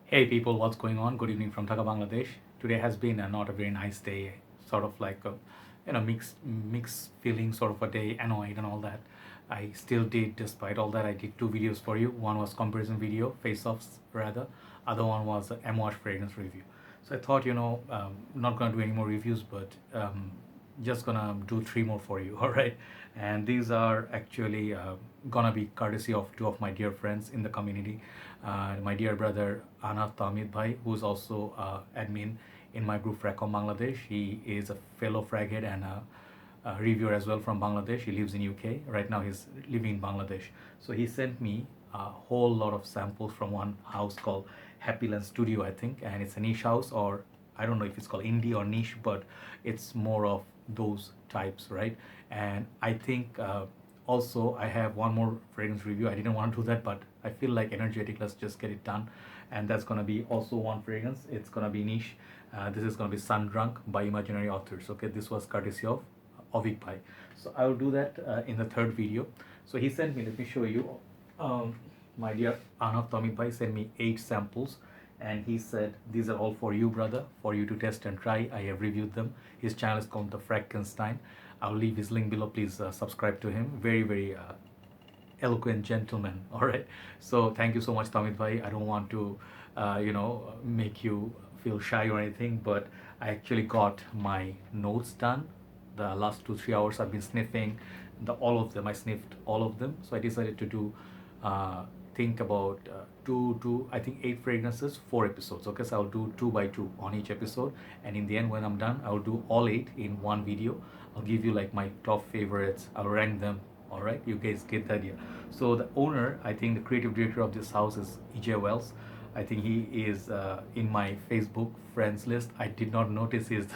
Hey people, what's going on? Good evening from Dhaka, Bangladesh. Today has been not a very nice day, sort of like a mixed feeling, sort of a day, annoyed and all that. I still did, despite all that, I did two videos for you. One was comparison video, face-offs rather. Other one was a M-Wash fragrance review. So I thought, not gonna do any more reviews, but just gonna do three more for you, all right? And these are actually gonna be courtesy of two of my dear friends in the community. My dear brother Ahnauf Tahmid bhai, who's also admin in my group Fragcom Bangladesh. He is a fellow fraghead and a reviewer as well from Bangladesh. He lives in UK. Right now he's living in Bangladesh. So he sent me a whole lot of samples from one house called Happyland Studio, I think, and it's a niche house, or I don't know if it's called indie or niche, but it's more of those types, right? And I think also I have one more fragrance review. I didn't want to do that, but I feel like energetic. Let's just get it done. And that's gonna be also one fragrance. It's gonna be niche. This is gonna be Sun Drunk by Imaginary Authors. Okay, this was courtesy of Ovik Bhai. So I will do that in the third video. So he sent me. Let me show you. My dear Ahnauf Tahmid Bhai sent me 8 samples, and he said these are all for you, brother, for you to test and try. I have reviewed them. His channel is called the Fragkenstein. I'll leave his link below. Please subscribe to him. Very eloquent gentleman. All right. So thank you so much, Tamit bhai. I don't want to make you feel shy or anything, but I actually got my notes done. The last 2-3 hours I've been sniffing all of them. I sniffed all of them, so I decided to do think about two, I think 8 fragrances, 4 episodes. Okay, so I'll do 2 by 2 on each episode, and in the end, when I'm done, I'll do all 8 in one video. I'll give you like my top favorites. I'll rank them. All right, you guys get the idea. So the owner, I think the creative director of this house is EJ Wells. I think he is in my Facebook friends list. I did not notice his.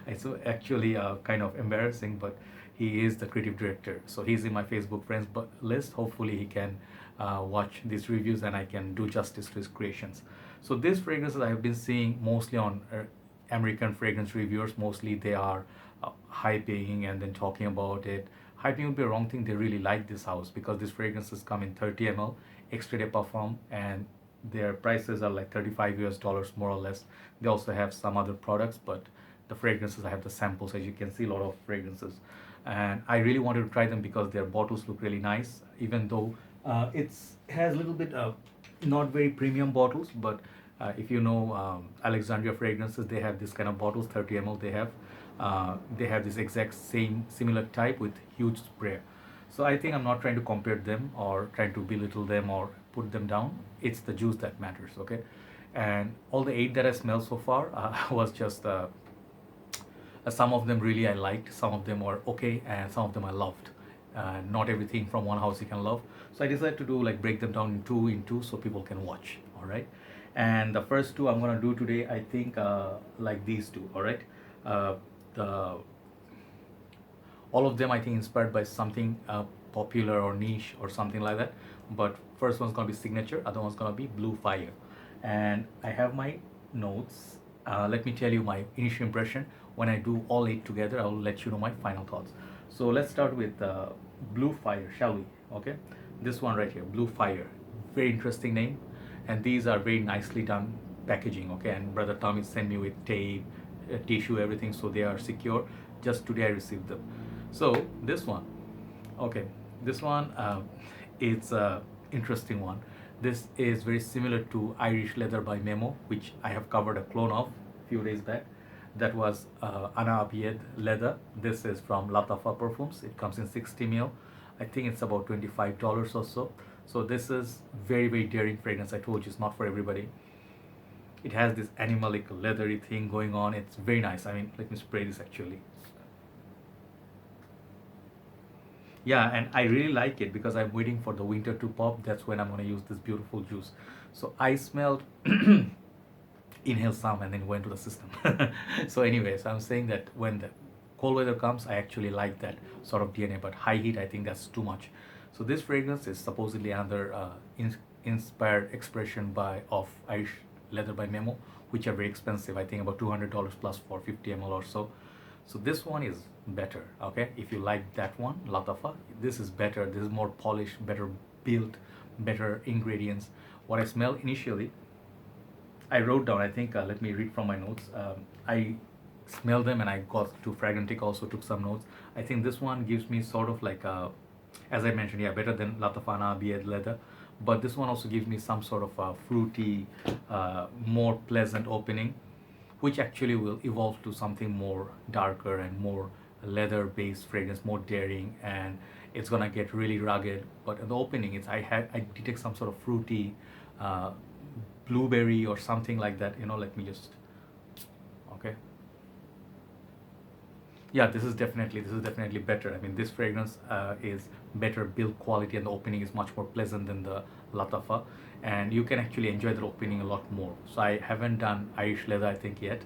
It's actually kind of embarrassing, but he is the creative director. So he's in my Facebook friends list. Hopefully he can watch these reviews and I can do justice to his creations. So these fragrances I have been seeing mostly on American fragrance reviewers. Mostly they are hyping and then talking about it. Hyping would be a wrong thing. They really like this house because these fragrances come in 30 ml Extrait De Parfum, and their prices are like $35 more or less. They also have some other products, but the fragrances, I have the samples. As you can see, a lot of fragrances, and I really wanted to try them because their bottles look really nice, even though it's has a little bit of not very premium bottles. But if you know Alexandria fragrances, they have this kind of bottles, 30 ml. They have this exact same similar type with huge spray. So I think I'm not trying to compare them or trying to belittle them or put them down. It's the juice that matters, okay? And all the 8 that I smelled so far was just some of them really I liked, some of them were okay, and some of them I loved. Not everything from one house you can love. So I decided to do like break them down in two so people can watch, all right? And the first two I'm gonna do today, I think like these two, all right? The all of them I think inspired by something popular or niche or something like that. But first one's gonna be signature, other one's gonna be blue fire. And I have my notes. Let me tell you my initial impression. When I do all 8 together, I'll let you know my final thoughts. So let's start with blue fire, shall we? Okay, this one right here, blue fire, very interesting name. And these are very nicely done packaging. Okay, and brother Tommy sent me with tape, tissue, everything, so they are secure. Just today I received them. So this one, okay, this one it's a interesting one. This is very similar to Irish Leather by Memo, which I have covered a clone of a few days back. That was Ahnauf Leather. This is from Latafa Perfumes. It comes in 60 ml. I think it's about $25 or so. So this is very daring fragrance. I told you it's not for everybody. It has this animalic leathery thing going on. It's very nice. I mean, let me spray this actually. Yeah, and I really like it because I'm waiting for the winter to pop. That's when I'm going to use this beautiful juice. So I smelled inhale some and then went to the system. So anyways, I'm saying that when the cold weather comes, I actually like that sort of DNA, but high heat, I think that's too much. So this fragrance is supposedly another inspired expression of Irish Leather by Memo, which are very expensive. I think about $200 plus for 50 ml or so. So this one is better. Okay, if you like that one, Latafa, this is better. This is more polished, better built, better ingredients. What I smell initially, I wrote down, I think, let me read from my notes. I smelled them and I got to Fragrantica, also took some notes. I think this one gives me sort of like a, as I mentioned, yeah, better than Latafana, Beard Leather. But this one also gives me some sort of a fruity, more pleasant opening, which actually will evolve to something more darker and more leather based fragrance, more daring, and it's gonna get really rugged. But in the opening, I detect some sort of fruity, uh, blueberry or something like that. Let me just, okay. Yeah, this is definitely better. I mean, this fragrance is better build quality, and the opening is much more pleasant than the Latafa, and you can actually enjoy the opening a lot more. So I haven't done Irish leather, I think, yet,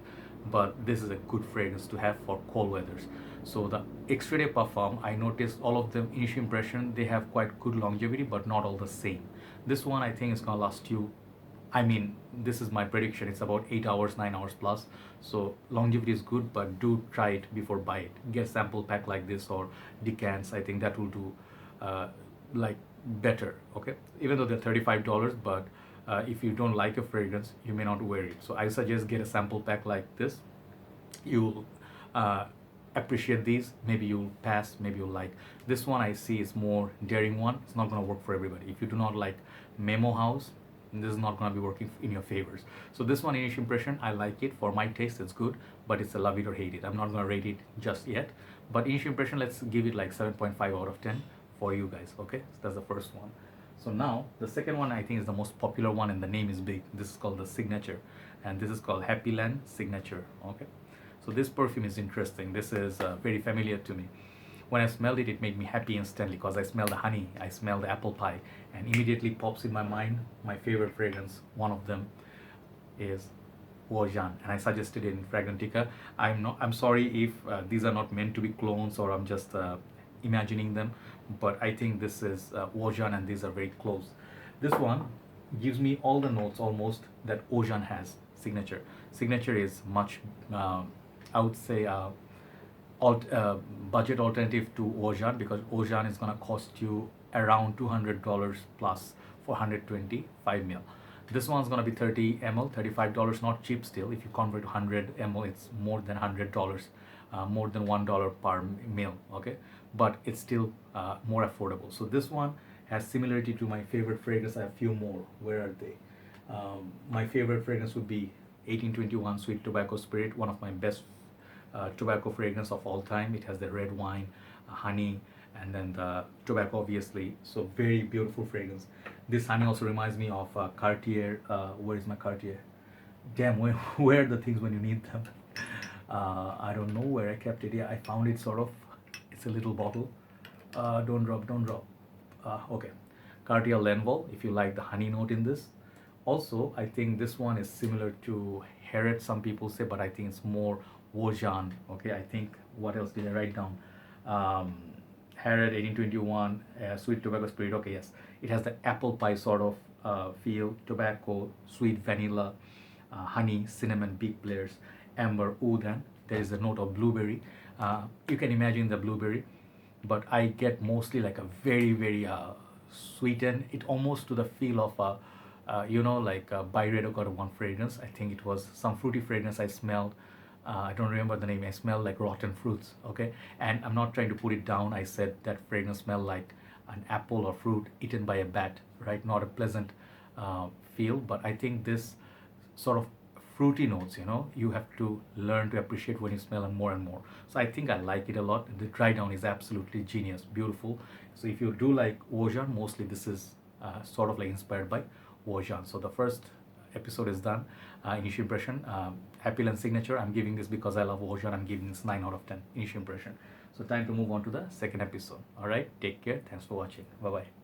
but this is a good fragrance to have for cold weathers. So the Extrait De Parfum, I noticed all of them initial impression they have quite good longevity, but not all the same. This one I think is gonna last you, I mean, this is my prediction. It's about 8 hours, 9 hours plus. So longevity is good, but do try it before buy it. Get sample pack like this or decants. I think that will do like better. Okay, even though they're $35, but if you don't like a fragrance, you may not wear it. So I suggest get a sample pack like this. You'll appreciate these. Maybe you'll pass. Maybe you'll like this one. I see is more daring one. It's not gonna work for everybody. If you do not like Memo House, this is not going to be working in your favors. So this one, initial impression, I like it. For my taste, it's good, but it's a love it or hate it. I'm not going to rate it just yet, but initial impression, let's give it like 7.5 out of 10 for you guys. Okay, so that's the first one. So now the second one I think is the most popular one, and the name is big. This is called the Signature, and this is called Happyland Signature. Okay, so this perfume is interesting. This is very familiar to me. When I smelled it, it made me happy instantly because I smelled the honey, I smelled the apple pie, and immediately pops in my mind my favorite fragrance. One of them is Wojan, and I suggested it in Fragrantica. I'm sorry if these are not meant to be clones or I'm just imagining them, but I think this is Wojan, and these are very close. This one gives me all the notes almost that Wojan has. Signature is much, I would say, budget alternative to Ojan, because Ojan is going to cost you around $200 plus for 125 ml. This one's going to be 30 ml, $35, not cheap still. If you convert to 100 ml, it's more than $100, more than $1 per ml, okay? But it's still more affordable. So this one has similarity to my favorite fragrance. I have a few more. Where are they? My favorite fragrance would be 1821 Sweet Tobacco Spirit, one of my best tobacco fragrance of all time. It has the red wine, honey, and then the tobacco, obviously. So very beautiful fragrance. This honey also reminds me of Cartier. Where is my Cartier? Damn, where are the things when you need them? I don't know where I kept it. Yeah, I found it sort of. It's a little bottle. Don't drop. Okay, Cartier Lenvol, if you like the honey note in this. Also, I think this one is similar to Harriet, some people say, but I think it's more Wojan. Okay, I think, what else did I write down? Harriet 1821 Sweet Tobacco Spirit. Okay, yes, it has the apple pie sort of feel, tobacco, sweet vanilla, honey, cinnamon, big players, amber, oud, and there is a note of blueberry. You can imagine the blueberry, but I get mostly like a very sweetened, it almost to the feel of like Byredo got one fragrance. I think it was some fruity fragrance I smelled. I don't remember the name. I smelled like rotten fruits. Okay, and I'm not trying to put it down. I said that fragrance smelled like an apple or fruit eaten by a bat, right? Not a pleasant feel, but I think this sort of fruity notes, you have to learn to appreciate when you smell them more and more. So I think I like it a lot. The dry down is absolutely genius, beautiful. So if you do like Wojan, mostly this is sort of like inspired by Wojan. So the first episode is done. Initial impression, Happyland Signature. I'm giving this because I love Wojan. I'm giving this 9 out of 10 initial impression. So time to move on to the second episode. All right, take care. Thanks for watching. Bye bye.